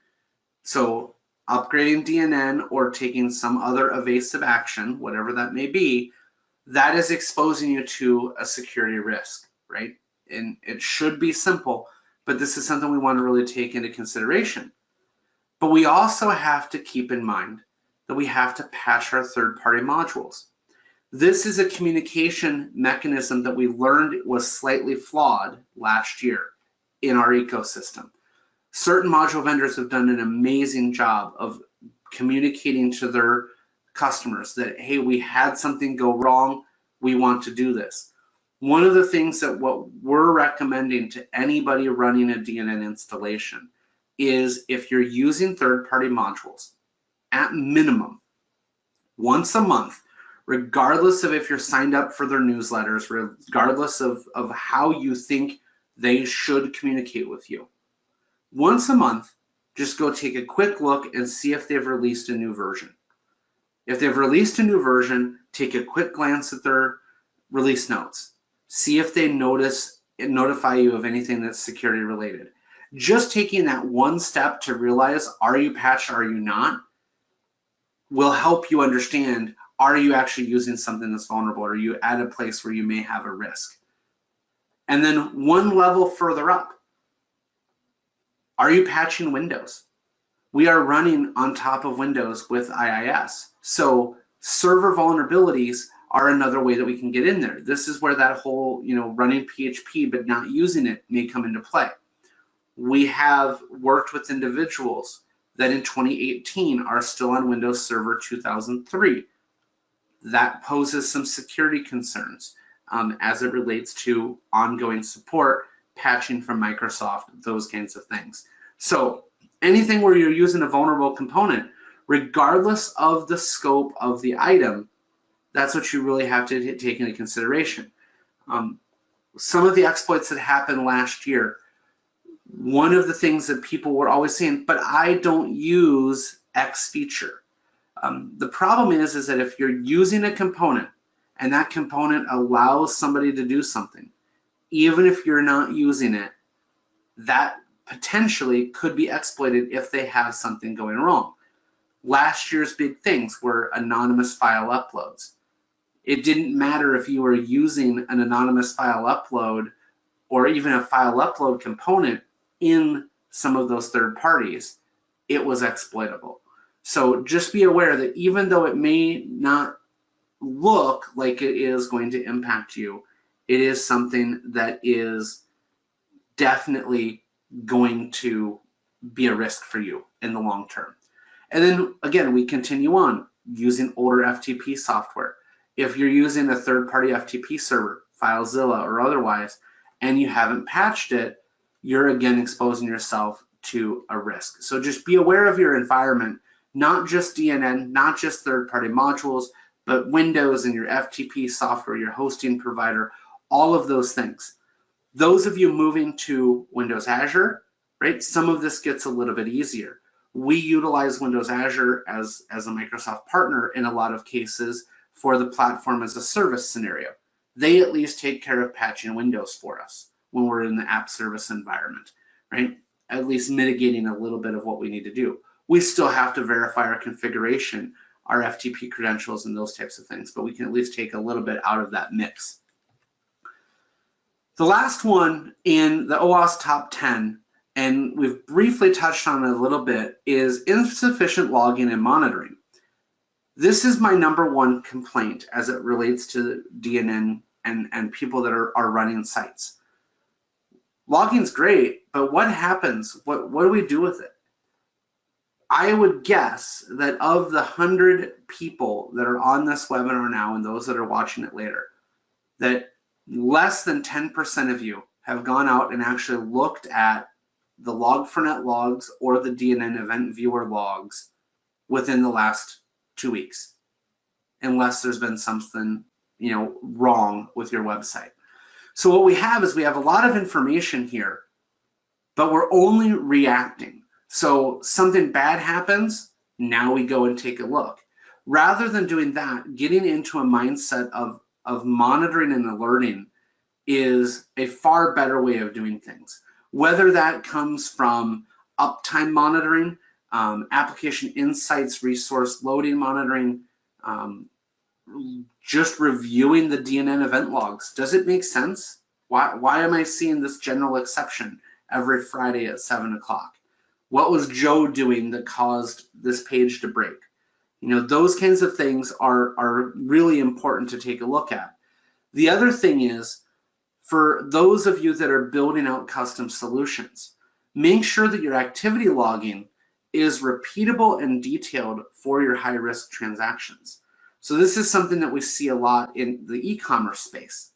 so upgrading DNN or taking some other evasive action, whatever that may be, that is exposing you to a security risk, right? And it should be simple, but this is something we want to really take into consideration. But we also have to keep in mind that we have to patch our third-party modules. This is a communication mechanism that we learned was slightly flawed last year in our ecosystem. Certain module vendors have done an amazing job of communicating to their customers that, hey, we had something go wrong, we want to do this. One of the things that what we're recommending to anybody running a DNN installation is, if you're using third-party modules, at minimum, once a month, regardless of if you're signed up for their newsletters, regardless of how you think they should communicate with you, once a month, just go take a quick look and see if they've released a new version. If they've released a new version, take a quick glance at their release notes. See if they notify you of anything that's security related. Just taking that one step to realize, are you patched, are you not, will help you understand, are you actually using something that's vulnerable? Or are you at a place where you may have a risk? And then one level further up, are you patching Windows? We are running on top of Windows with IIS. So server vulnerabilities are another way that we can get in there. This is where that whole, running PHP but not using it may come into play. We have worked with individuals that in 2018 are still on Windows Server 2003. That poses some security concerns as it relates to ongoing support, patching from Microsoft, those kinds of things. So anything where you're using a vulnerable component, regardless of the scope of the item, that's what you really have to take into consideration. Some of the exploits that happened last year, one of the things that people were always saying, but I don't use X feature. The problem is that if you're using a component and that component allows somebody to do something, even if you're not using it, that potentially could be exploited if they have something going wrong. Last year's big things were anonymous file uploads. It didn't matter if you were using an anonymous file upload or even a file upload component in some of those third parties, it was exploitable. So just be aware that even though it may not look like it is going to impact you, it is something that is definitely going to be a risk for you in the long term. And then again, we continue on using older FTP software. If you're using a third-party FTP server, FileZilla or otherwise, and you haven't patched it, you're again exposing yourself to a risk. So just be aware of your environment, not just DNN, not just third-party modules, but Windows and your FTP software, your hosting provider, all of those things. Those of you moving to Windows Azure, right, some of this gets a little bit easier. We utilize Windows Azure as a Microsoft partner in a lot of cases for the platform as a service scenario. They at least take care of patching Windows for us when we're in the app service environment, right? At least mitigating a little bit of what we need to do. We still have to verify our configuration, our FTP credentials and those types of things, but we can at least take a little bit out of that mix. The last one in the OWASP top 10, and we've briefly touched on it a little bit, is insufficient logging and monitoring. This is my #1 complaint as it relates to DNN and people that are running sites. Logging's great, but what happens? What do we do with it? I would guess that of the 100 people that are on this webinar now and those that are watching it later, that less than 10% of you have gone out and actually looked at the Log4Net logs or the DNN event viewer logs within the last 2 weeks, unless there's been something wrong with your website. So what we have is we have a lot of information here, but we're only reacting. So something bad happens, now we go and take a look. Rather than doing that, getting into a mindset of monitoring and alerting is a far better way of doing things. Whether that comes from uptime monitoring, application insights, resource loading monitoring, just reviewing the DNN event logs. Does it make sense? Why am I seeing this general exception every Friday at 7 o'clock? What was Joe doing that caused this page to break? You know, those kinds of things are really important to take a look at. The other thing is, for those of you that are building out custom solutions, make sure that your activity logging is repeatable and detailed for your high-risk transactions. So this is something that we see a lot in the e-commerce space.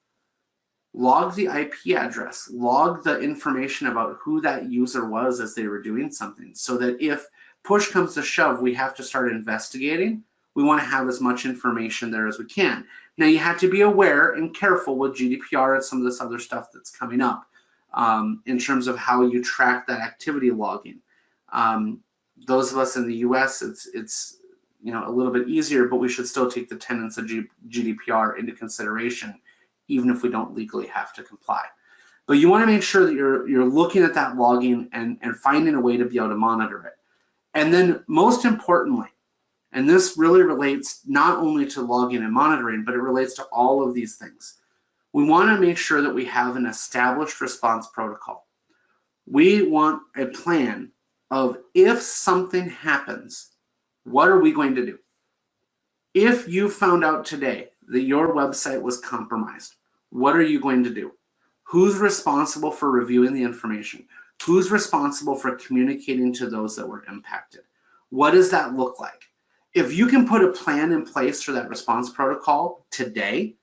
Log the IP address, log the information about who that user was as they were doing something, so that if push comes to shove, we have to start investigating. We want to have as much information there as we can. Now, you have to be aware and careful with GDPR and some of this other stuff that's coming up in terms of how you track that activity logging. Those of us in the US, it's you know, a little bit easier, but we should still take the tenets of GDPR into consideration, even if we don't legally have to comply. But you want to make sure that you're looking at that logging and finding a way to be able to monitor it. And then most importantly, and this really relates not only to logging and monitoring, but it relates to all of these things. We want to make sure that we have an established response protocol. We want a plan of, if something happens, what are we going to do? If you found out today that your website was compromised, what are you going to do? Who's responsible for reviewing the information? Who's responsible for communicating to those that were impacted? What does that look like? If you can put a plan in place for that response protocol today,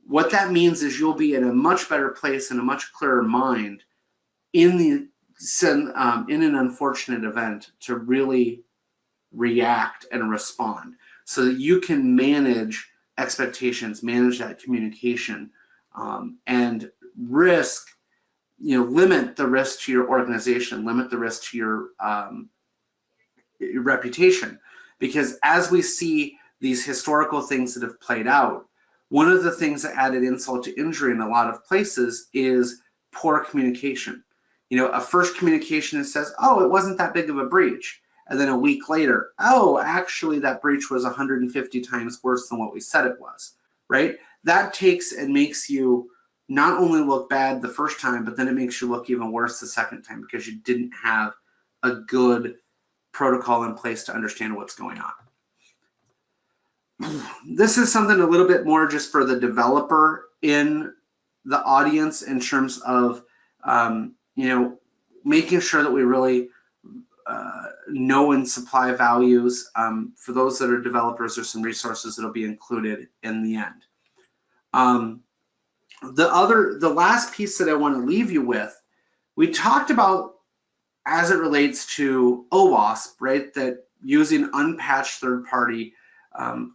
what that means is you'll be in a much better place and a much clearer mind in an unfortunate event to really react and respond, so that you can manage expectations, manage that communication, and risk, you know, limit the risk to your organization, limit the risk to your reputation. Because as we see these historical things that have played out, one of the things that added insult to injury in a lot of places is poor communication. You know, a first communication that says, oh, it wasn't that big of a breach. And then a week later, oh, actually that breach was 150 times worse than what we said it was, right? That takes and makes you not only look bad the first time, but then it makes you look even worse the second time, because you didn't have a good protocol in place to understand what's going on. This is something a little bit more just for the developer in the audience, in terms of you know, making sure that we really know and supply values. For those that are developers, there's some resources that'll be included in the end. The last piece that I want to leave you with, we talked about as it relates to OWASP, right, that using unpatched third-party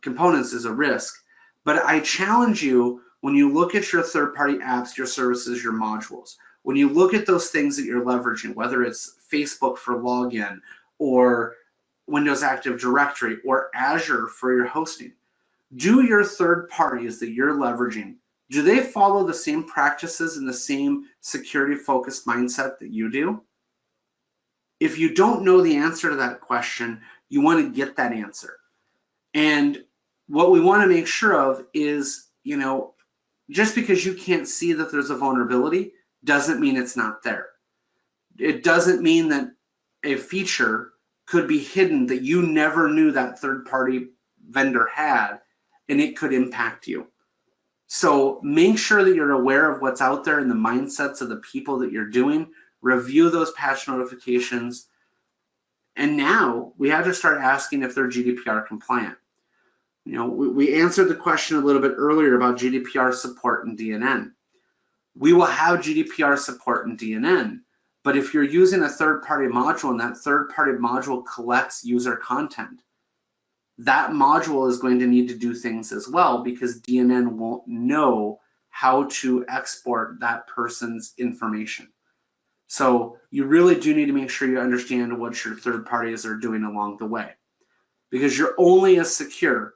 components is a risk. But I challenge you, when you look at your third-party apps, your services, your modules, when you look at those things that you're leveraging, whether it's Facebook for login, or Windows Active Directory, or Azure for your hosting, do your third parties that you're leveraging, do they follow the same practices and the same security-focused mindset that you do? If you don't know the answer to that question, you want to get that answer. And what we want to make sure of is, you know, just because you can't see that there's a vulnerability doesn't mean it's not there. It doesn't mean that a feature could be hidden that you never knew that third-party vendor had, and it could impact you. So make sure that you're aware of what's out there and the mindsets of the people that you're doing. Review those patch notifications. And now we have to start asking if they're GDPR compliant. You know, we answered the question a little bit earlier about GDPR support in DNN. We will have GDPR support in DNN, but if you're using a third-party module and that third-party module collects user content, that module is going to need to do things as well, because DNN won't know how to export that person's information. So you really do need to make sure you understand what your third parties are doing along the way, because you're only as secure,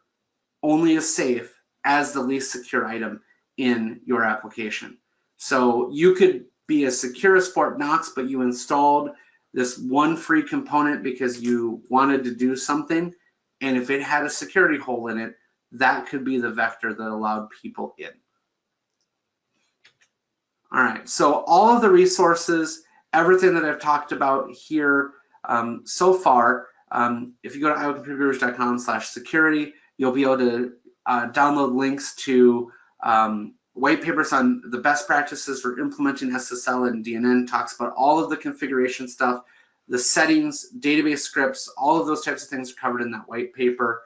only as safe as the least secure item in your application. So you could be as secure as Fort Knox, but you installed this one free component because you wanted to do something, and if it had a security hole in it, that could be the vector that allowed people in. All right, so all of the resources, everything that I've talked about here so far, If you go to iowacomputers.com/security, you'll be able to download links to white papers on the best practices for implementing SSL and DNN, talks about all of the configuration stuff, the settings, database scripts, all of those types of things are covered in that white paper.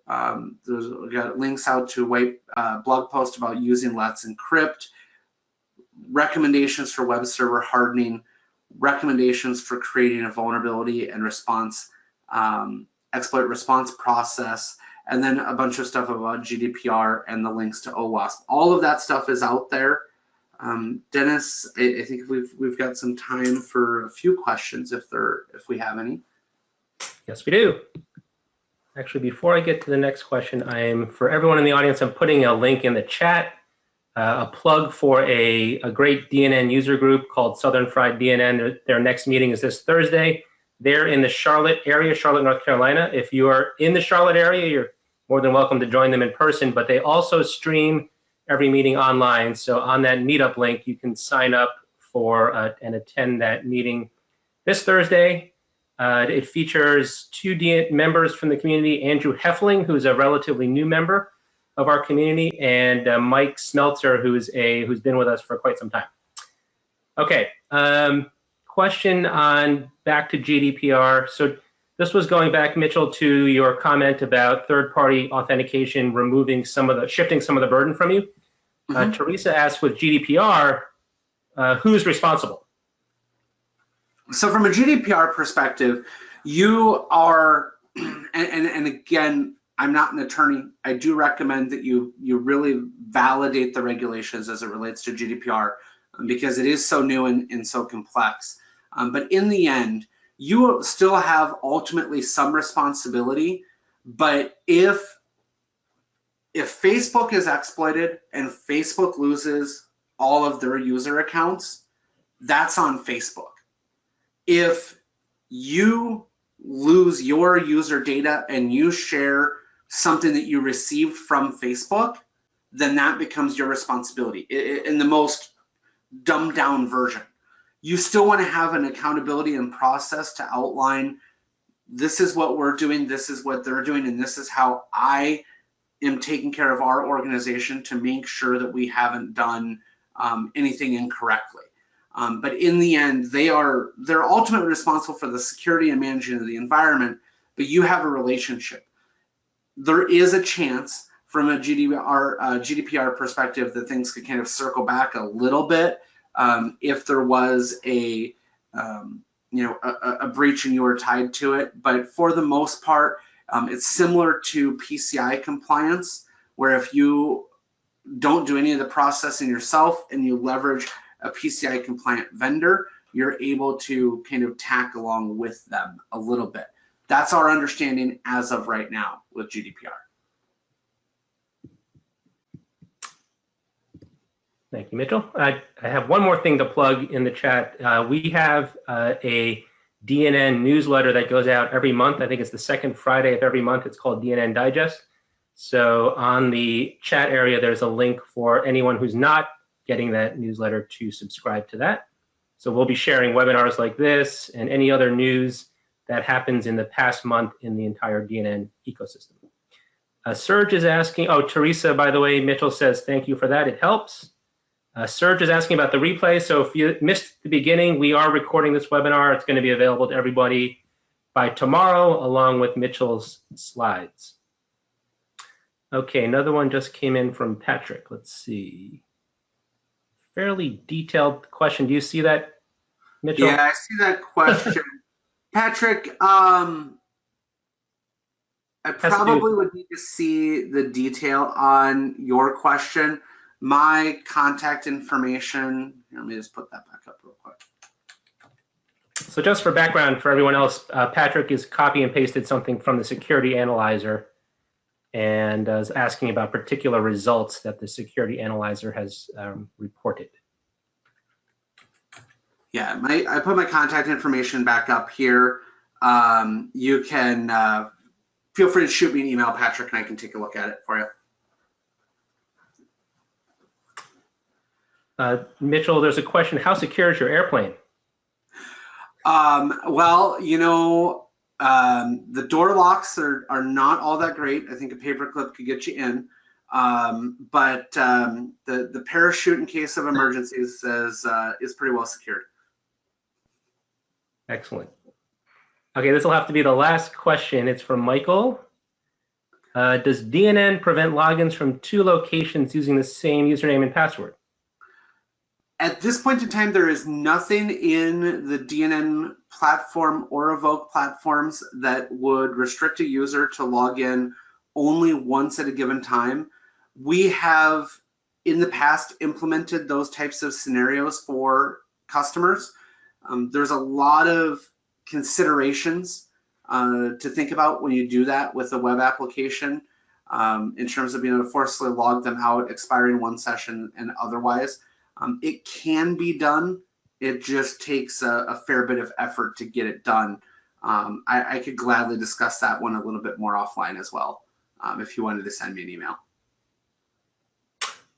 We've got links out to a white blog post about using Let's Encrypt, recommendations for web server hardening, recommendations for creating a vulnerability and response, exploit response process, and then a bunch of stuff about GDPR and the links to OWASP. All of that stuff is out there. Dennis, I think we've got some time for a few questions if we have any. Yes, we do. Actually, before I get to the next question, for everyone in the audience, I'm putting a link in the chat, a plug for a great DNN user group called Southern Fried DNN. Their next meeting is this Thursday. They're in the Charlotte area, Charlotte, North Carolina. If you are in the Charlotte area, you're more than welcome to join them in person, but they also stream every meeting online. So on that meetup link, you can sign up for and attend that meeting this Thursday. It features two members from the community, Andrew Heffling, who's a relatively new member of our community, and Mike Smeltzer, who's been with us for quite some time. Okay, question on back to GDPR. So this was going back, Mitchell, to your comment about third-party authentication shifting some of the burden from you. Mm-hmm. Teresa asked, with GDPR, who's responsible? So from a GDPR perspective, you are, and again, I'm not an attorney. I do recommend that you really validate the regulations as it relates to GDPR because it is so new and so complex. But in the end, you still have ultimately some responsibility. But if Facebook is exploited and Facebook loses all of their user accounts, that's on Facebook. If you lose your user data and you share something that you received from Facebook, then that becomes your responsibility in the most dumbed down version. You still want to have an accountability and process to outline, this is what we're doing, this is what they're doing, and this is how I am taking care of our organization to make sure that we haven't done anything incorrectly. But in the end, they're ultimately responsible for the security and managing of the environment, but you have a relationship. There is a chance from a GDPR perspective that things could kind of circle back a little bit if there was a breach and you were tied to it. But for the most part, it's similar to PCI compliance, where if you don't do any of the processing yourself and you leverage a PCI compliant vendor, you're able to kind of tack along with them a little bit. That's our understanding as of right now with GDPR. Thank you, Mitchell. I have one more thing to plug in the chat. We have a DNN newsletter that goes out every month. I think it's the second Friday of every month. It's called DNN Digest. So on the chat area, there's a link for anyone who's not getting that newsletter to subscribe to that. So we'll be sharing webinars like this and any other news that happens in the past month in the entire DNN ecosystem. Serge is asking, oh, Teresa, by the way, Mitchell says, thank you for that, it helps. Serge is asking about the replay. So if you missed the beginning, we are recording this webinar. It's going to be available to everybody by tomorrow, along with Mitchell's slides. Okay, another one just came in from Patrick. Let's see. Fairly detailed question. Do you see that, Mitchell? Yeah, I see that question. Patrick, I probably would need to see the detail on your question. My contact information, let me just put that back up real quick. So just for background for everyone else, Patrick is copy and pasted something from the security analyzer and is asking about particular results that the security analyzer has reported. Yeah, I put my contact information back up here. You can feel free to shoot me an email, Patrick, and I can take a look at it for you. Mitchell, there's a question, how secure is your airplane? Well, you know, The door locks are not all that great. I think a paper clip could get you in. But the parachute in case of emergencies is pretty well secured. Excellent. Okay, this will have to be the last question. It's from Michael. Does DNN prevent logins from 2 locations using the same username and password? At this point in time, there is nothing in the DNN platform or Evoke platforms that would restrict a user to log in only once at a given time. We have, in the past, implemented those types of scenarios for customers. There's a lot of considerations to think about when you do that with a web application in terms of being able to forcibly log them out, expiring one session and otherwise. It can be done. It just takes a fair bit of effort to get it done. I could gladly discuss that one a little bit more offline as well, if you wanted to send me an email.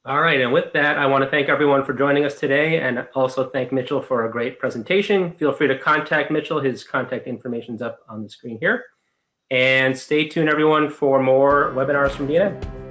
All right, and with that, I want to thank everyone for joining us today, and also thank Mitchell for a great presentation. Feel free to contact Mitchell. His contact information is up on the screen here. And stay tuned, everyone, for more webinars from DNN.